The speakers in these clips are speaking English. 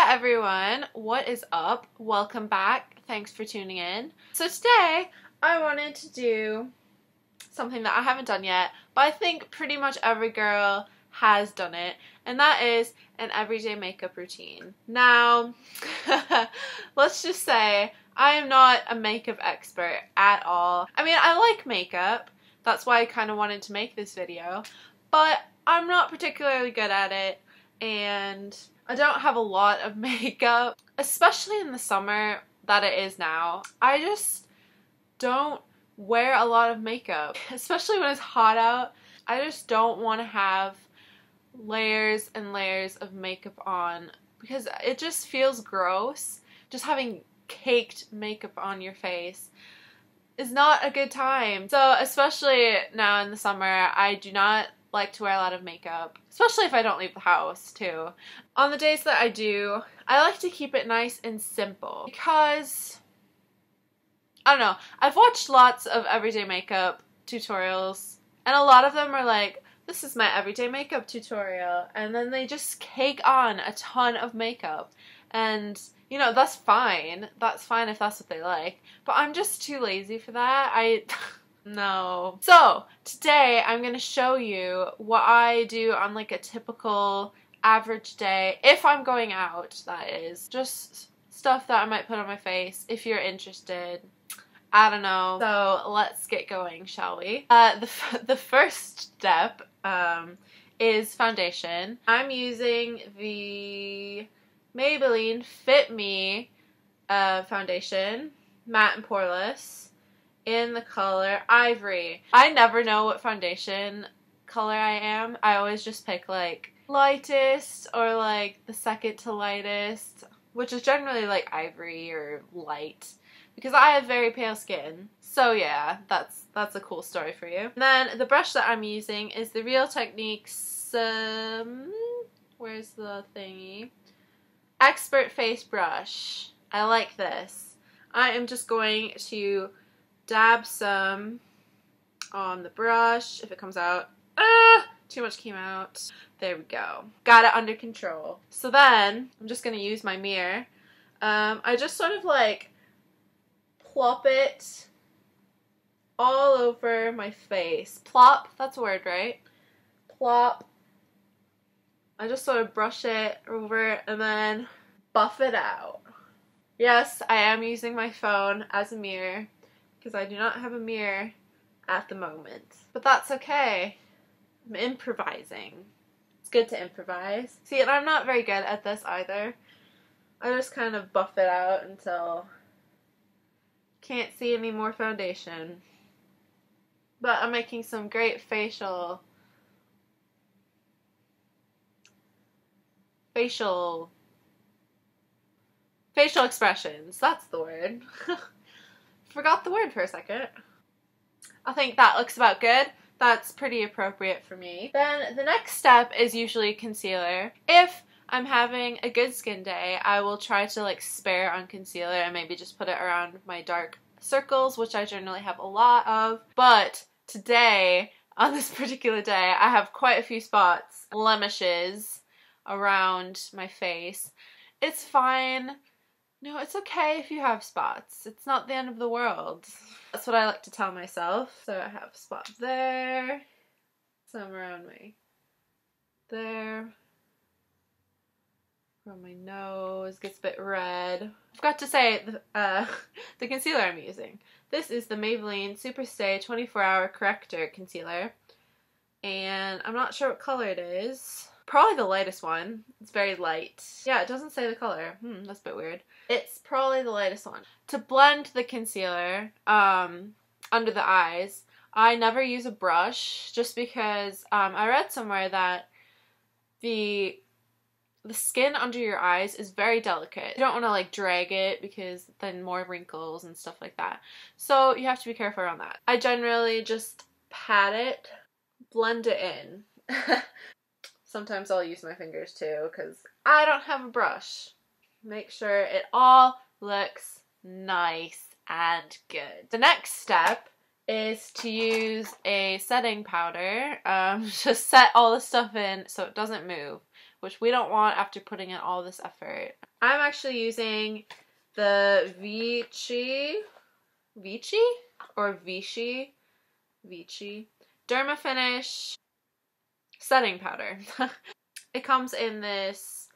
Hiya everyone, what is up? Welcome back. Thanks for tuning in. So today I wanted to do something that I haven't done yet, but I think pretty much every girl has done it, and that is an everyday makeup routine. Now, let's just say I am not a makeup expert at all. I mean, I like makeup, that's why I kind of wanted to make this video, but I'm not particularly good at it, and I don't have a lot of makeup, especially in the summer that it is now. I just don't wear a lot of makeup, especially when it's hot out. I just don't want to have layers and layers of makeup on because it just feels gross. Just having caked makeup on your face is not a good time. So especially now in the summer, I do not like to wear a lot of makeup, especially if I don't leave the house too. On the days that I do, I like to keep it nice and simple because, I don't know, I've watched lots of everyday makeup tutorials and a lot of them are like, this is my everyday makeup tutorial, and then they just cake on a ton of makeup, and you know, that's fine if that's what they like, but I'm just too lazy for that. No. So, today I'm going to show you what I do on like a typical average day, if I'm going out, that is. Just stuff that I might put on my face, if you're interested. I don't know. So, let's get going, shall we? The first step is foundation. I'm using the Maybelline Fit Me foundation, matte and poreless, in the color Ivory. I never know what foundation color I am. I always just pick like lightest or like the second to lightest, which is generally like Ivory or light because I have very pale skin. So yeah, that's a cool story for you. And then the brush that I'm using is the Real Techniques, where's the thingy? Expert Face Brush. I like this. I am just going to dab some on the brush. If it comes out, too much came out. There we go. Got it under control. So then, I'm just going to use my mirror. I just sort of like plop it all over my face. Plop, that's a word, right? Plop. I just sort of brush it over and then buff it out. Yes, I am using my phone as a mirror because I do not have a mirror at the moment. But that's okay. I'm improvising. It's good to improvise. See, and I'm not very good at this either. I just kind of buff it out until can't see any more foundation. But I'm making some great facial expressions. That's the word. Forgot the word for a second. I think that looks about good. That's pretty appropriate for me. Then the next step is usually concealer. If I'm having a good skin day, I will try to like spare on concealer and maybe just put it around my dark circles, which I generally have a lot of. But today, on this particular day, I have quite a few spots, blemishes around my face. It's fine. No, it's okay if you have spots. It's not the end of the world. That's what I like to tell myself. So I have spots there, some around me there, around my nose, gets a bit red. I forgot to say the concealer I'm using. This is the Maybelline Superstay 24-Hour Corrector Concealer, and I'm not sure what color it is. Probably the lightest one. It's very light. Yeah, it doesn't say the color. That's a bit weird. It's probably the lightest one. To blend the concealer under the eyes, I never use a brush just because I read somewhere that the skin under your eyes is very delicate. You don't want to like drag it because then more wrinkles and stuff like that. So you have to be careful around that. I generally just pat it, blend it in. Sometimes I'll use my fingers too because I don't have a brush. Make sure it all looks nice and good. The next step is to use a setting powder. Just set all the stuff in so it doesn't move, which we don't want after putting in all this effort. I'm actually using the Vichy Dermafinish setting powder. It comes in this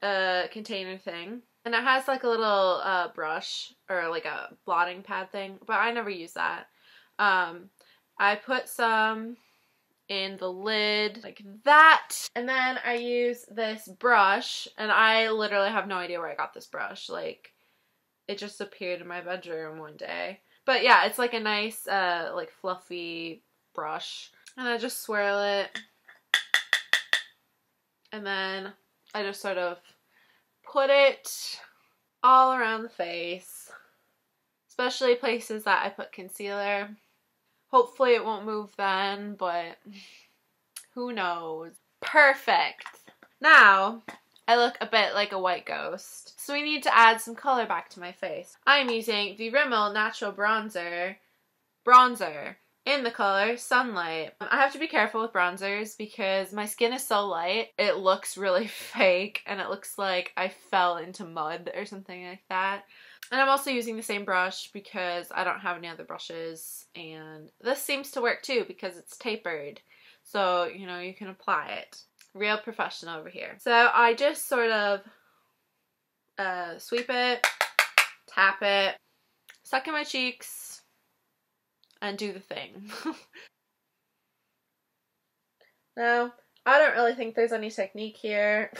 container thing, and it has like a little brush or like a blotting pad thing, but I never use that. I put some in the lid like that, and then I use this brush, and I literally have no idea where I got this brush. Like, it just appeared in my bedroom one day. But yeah, it's like a nice like fluffy brush, and I just swirl it, and then I just sort of put it all around the face, especially places that I put concealer. Hopefully it won't move then, but who knows. Perfect. Now, I look a bit like a white ghost, so we need to add some color back to my face. I'm using the Rimmel Natural Bronzer in the color Sunlight. I have to be careful with bronzers because my skin is so light, it looks really fake, and it looks like I fell into mud or something like that. And I'm also using the same brush because I don't have any other brushes, and this seems to work too because it's tapered, so you know, you can apply it. Real professional over here. So I just sort of sweep it, tap it, suck in my cheeks, and do the thing. Now, I don't really think there's any technique here.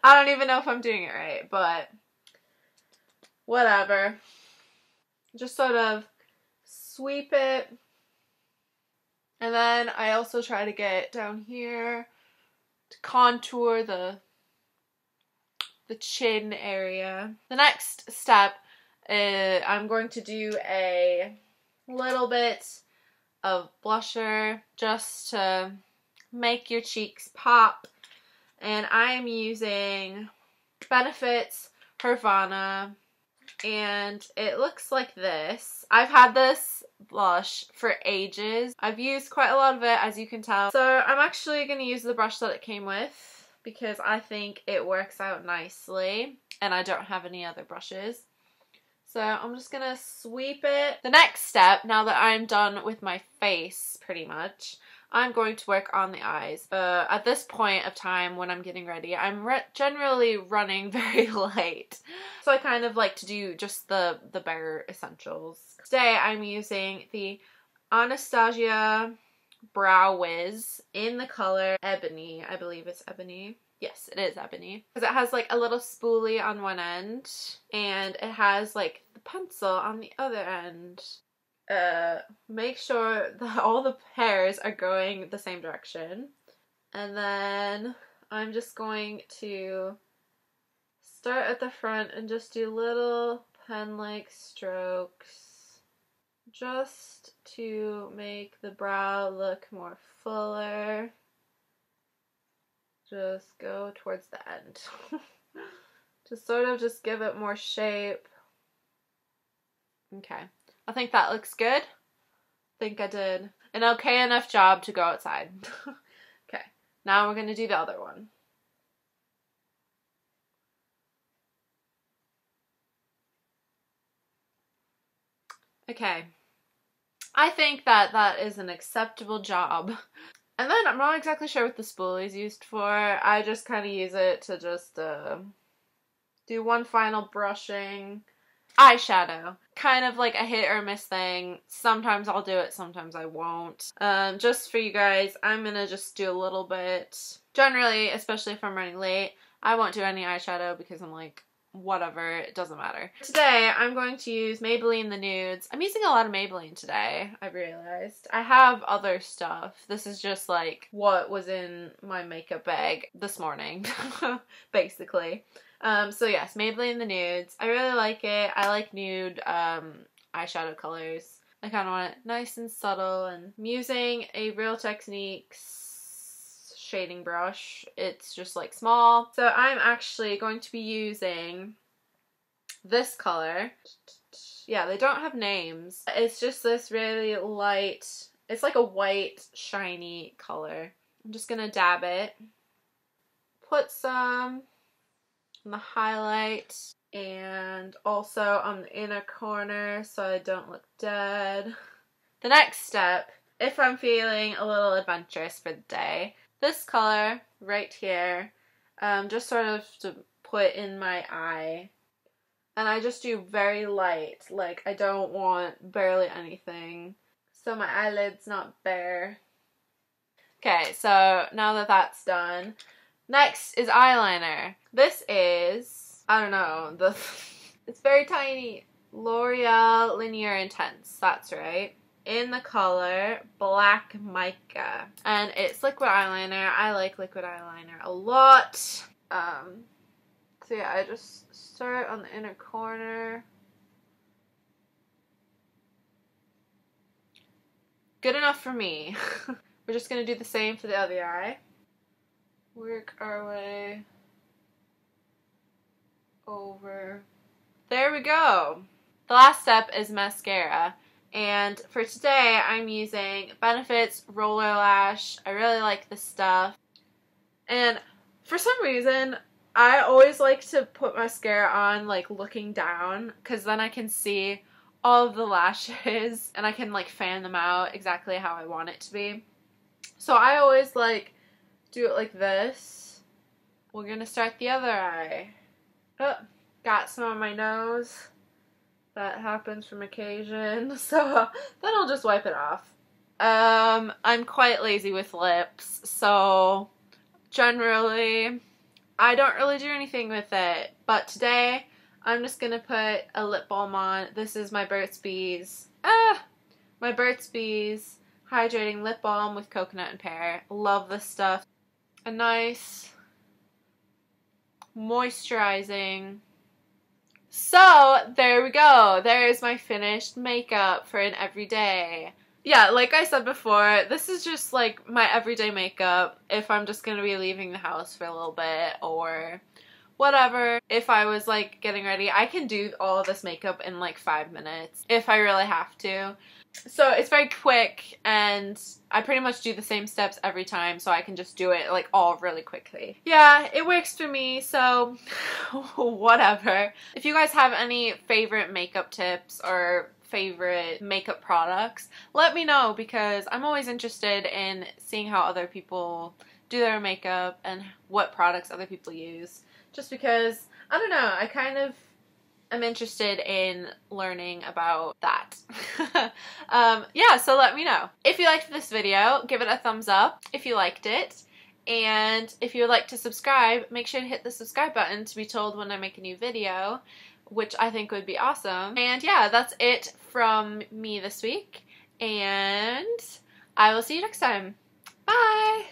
I don't even know if I'm doing it right, but whatever. Just sort of sweep it. And then I also try to get down here to contour the chin area. The next step is I'm going to do a little bit of blusher just to make your cheeks pop. And I'm using Benefit's Hervana, and it looks like this. I've had this blush for ages. I've used quite a lot of it, as you can tell. So I'm actually going to use the brush that it came with because I think it works out nicely, and I don't have any other brushes. So I'm just going to sweep it. The next step, now that I'm done with my face pretty much, I'm going to work on the eyes. At this point of time when I'm getting ready, I'm generally running very late, so I kind of like to do just the bare essentials. Today I'm using the Anastasia Brow Wiz in the color Ebony. I believe it's Ebony. Yes, it is Ebony. Because it has like a little spoolie on one end, and it has like the pencil on the other end. Make sure that all the hairs are going the same direction. And then I'm just going to start at the front and just do little pen-like strokes just to make the brow look more fuller. Just go towards the end. To sort of just give it more shape. Okay. I think that looks good. I think I did an okay enough job to go outside. Okay, now we're going to do the other one. Okay, I think that that is an acceptable job. And then I'm not exactly sure what the spoolie is used for. I just kind of use it to just do one final brushing. Eyeshadow. Kind of like a hit or miss thing. Sometimes I'll do it, sometimes I won't. Just for you guys, I'm gonna just do a little bit. Generally, especially if I'm running late, I won't do any eyeshadow because I'm like, whatever, it doesn't matter. Today, I'm going to use Maybelline The Nudes. I'm using a lot of Maybelline today, I've realized. I have other stuff. This is just like what was in my makeup bag this morning, basically. So yes, Maybelline The Nudes. I really like it. I like nude eyeshadow colors. I kind of want it nice and subtle, and I'm using a Real Techniques shading brush. It's just like small. So I'm actually going to be using this color. Yeah, they don't have names. It's just this really light, it's like a white shiny color. I'm just gonna dab it. put some on the highlight and also on the inner corner so I don't look dead. The next step, if I'm feeling a little adventurous for the day, this color right here, just sort of to put in my eye. And I just do very light, like I don't want barely anything, so my eyelid's not bare. Okay, so now that that's done, next is eyeliner. This is, I don't know, it's very tiny. L'Oreal Linear Intense, that's right. In the color Black Mica. And it's liquid eyeliner. I like liquid eyeliner a lot. So yeah, I just start on the inner corner. Good enough for me. We're just going to do the same for the other eye. Work our way over. There we go. The last step is mascara. And for today, I'm using Benefit's Roller Lash. I really like this stuff. And for some reason, I always like to put mascara on like looking down, because then I can see all of the lashes and I can like fan them out exactly how I want it to be. So I always like do it like this. We're gonna start the other eye. Oh, got some on my nose. That happens from occasion, so then I'll just wipe it off. I'm quite lazy with lips, so generally I don't really do anything with it, but today I'm just gonna put a lip balm on. This is my Burt's Bees. My Burt's Bees Hydrating Lip Balm with coconut and pear. Love this stuff. A nice moisturizing. So there we go. There's my finished makeup for an everyday. Yeah, like I said before, this is just like my everyday makeup if I'm just gonna be leaving the house for a little bit or whatever. If I was like getting ready, I can do all of this makeup in like 5 minutes if I really have to. So it's very quick and I pretty much do the same steps every time, so I can just do it like all really quickly. Yeah, it works for me, so whatever. If you guys have any favorite makeup tips or favorite makeup products, let me know, because I'm always interested in seeing how other people do their makeup and what products other people use. Just because, I don't know, I kind of am interested in learning about that. Yeah, so let me know. If you liked this video, give it a thumbs up if you liked it. And if you would like to subscribe, make sure to hit the subscribe button to be told when I make a new video, which I think would be awesome. And yeah, that's it from me this week. And I will see you next time. Bye!